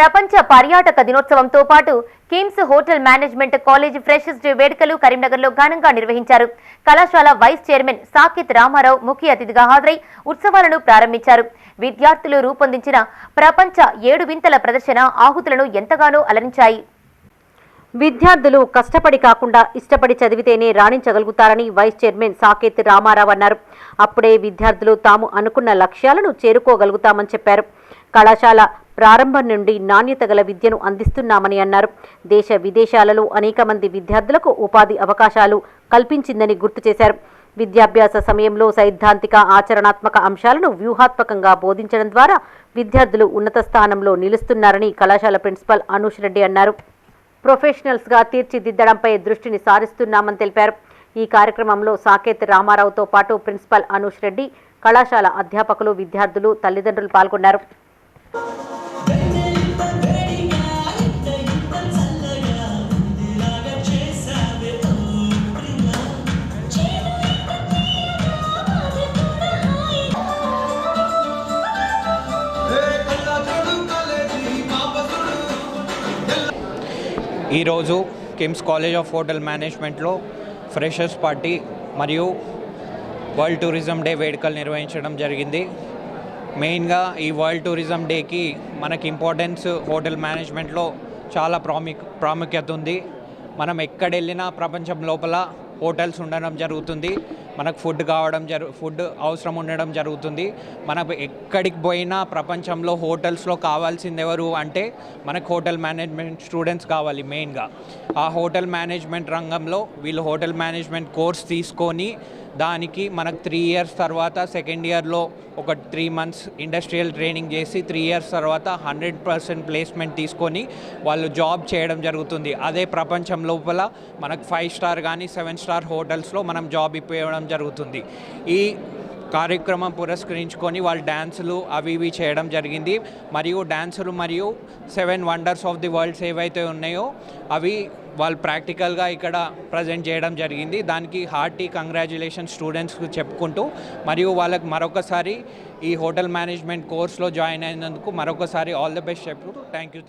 ప్రపంచ పర్యాటక దినోత్సవంతో పాటు KIMS hotel management college freshers day వేడుకలు కరీంనగర్లో ఘనంగా నిర్వహించారు. కళాశాల వైస్ చైర్మన్ సాకేత్ రామారావు ముఖ్య అతిథిగా హాజరై ఉత్సవాలను ప్రారంభించారు. విద్యార్థులు రూపొందించిన ప్రపంచ 7 వింతల ప్రదర్శన ఆహుతులను ఎంతగానో అలరించాయి. విద్యార్థులు కష్టపడి కాకుండా ఇష్టపడి చదివితేనే రాణించగలుగుతారని వైస్ చైర్మన్ సాకేత్ రామారావు అన్నారు. అప్పుడే విద్యార్థులు తాము అనుకున్న లక్ష్యాలను చేరుకోగలుగుతామని చెప్పారు. కళాశాల ప్రారంభం నుండి నాణ్యత గల విద్యను అందిస్తున్నామని అన్నారు. దేశ విదేశాలలో అనేక మంది విద్యార్థులకు ఉపాధి అవకాశాలు కల్పించిందని గుర్తు చేశారు. విద్యాభ్యాస సమయంలో సైద్ధాంతిక ఆచరణాత్మక అంశాలను వ్యూహాత్మకంగా బోధించడం ద్వారా విద్యార్థులు ఉన్నత స్థానంలో నిలుస్తున్నారని కళాశాల ప్రిన్సిపల్ అనూష్ రెడ్డి అన్నారు. ప్రొఫెషనల్స్గా తీర్చిదిద్దడంపై దృష్టిని సారిస్తున్నామని తెలిపారు. ఈ కార్యక్రమంలో సాకేత్ రామారావుతో పాటు ప్రిన్సిపల్ అనూష్ రెడ్డి, కళాశాల అధ్యాపకులు, విద్యార్థులు, తల్లిదండ్రులు పాల్గొన్నారు. ఈరోజు కిమ్స్ కాలేజ్ ఆఫ్ హోటల్ మేనేజ్మెంట్లో ఫ్రెషర్స్ పార్టీ మరియు వరల్డ్ టూరిజం డే వేడుకలు నిర్వహించడం జరిగింది. మెయిన్గా ఈ వరల్డ్ టూరిజం డేకి మనకి ఇంపార్టెన్స్ హోటల్ మేనేజ్మెంట్లో చాలా ప్రాముఖ్యత ఉంది. మనం ఎక్కడ వెళ్ళినా ప్రపంచం లోపల హోటల్స్ ఉండడం జరుగుతుంది. మనకు ఫుడ్ అవసరం ఉండడం జరుగుతుంది. మనకు ఎక్కడికి పోయినా ప్రపంచంలో హోటల్స్లో కావాల్సింది ఎవరు అంటే మనకు హోటల్ మేనేజ్మెంట్ స్టూడెంట్స్ కావాలి. మెయిన్గా ఆ హోటల్ మేనేజ్మెంట్ రంగంలో వీళ్ళు హోటల్ మేనేజ్మెంట్ కోర్స్ తీసుకొని దానికి మనకు 3 years తర్వాత సెకండ్ ఇయర్లో ఒక 3 months ఇండస్ట్రియల్ ట్రైనింగ్ చేసి 3 years తర్వాత 100% ప్లేస్మెంట్ తీసుకొని వాళ్ళు జాబ్ చేయడం జరుగుతుంది. అదే ప్రపంచం లోపల మనకు 5 star కానీ 7 star హోటల్స్లో మనం జాబ్ ఇప్పించడం జరుగుతుంది. ఈ కార్యక్రమం పురస్కరించుకొని వాళ్ళు డ్యాన్సులు అవి ఇవి చేయడం జరిగింది. మరియు డ్యాన్సులు మరియు 7 wonders ఆఫ్ ది వరల్డ్స్ ఏవైతే ఉన్నాయో అవి వాళ్ళు ప్రాక్టికల్గా ఇక్కడ ప్రజెంట్ చేయడం జరిగింది. దానికి హార్టీ కంగ్రాచ్యులేషన్ స్టూడెంట్స్కి చెప్పుకుంటూ మరియు వాళ్ళకి మరొకసారి ఈ హోటల్ మేనేజ్మెంట్ కోర్స్లో జాయిన్ అయినందుకు మరొకసారి ఆల్ ది బెస్ట్ చెప్పుకుంటూ థ్యాంక్ యూ.